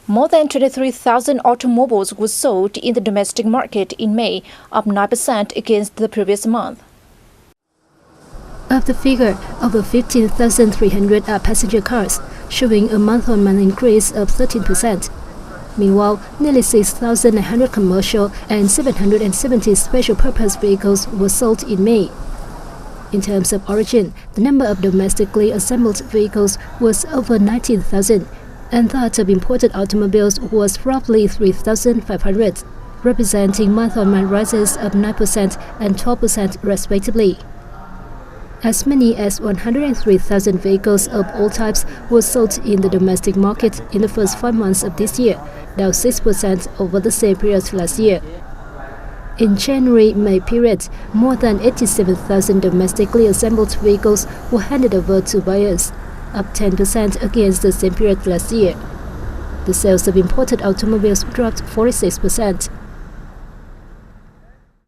More than 23,000 automobiles were sold in the domestic market in May, up 9% against the previous month. Of the figure, over 15,300 are passenger cars, showing a month-on-month increase of 13%. Meanwhile, nearly 6,900 commercial and 770 special-purpose vehicles were sold in May. In terms of origin, the number of domestically assembled vehicles was over 19,000, and that of imported automobiles was roughly 3,500, representing month-on-month rises of 9% and 12% respectively. As many as 103,000 vehicles of all types were sold in the domestic market in the first 5 months of this year, down 6% over the same period last year. In January-May period, more than 87,000 domestically assembled vehicles were handed over to buyers, up 10% against the same period last year. The sales of imported automobiles dropped 46%.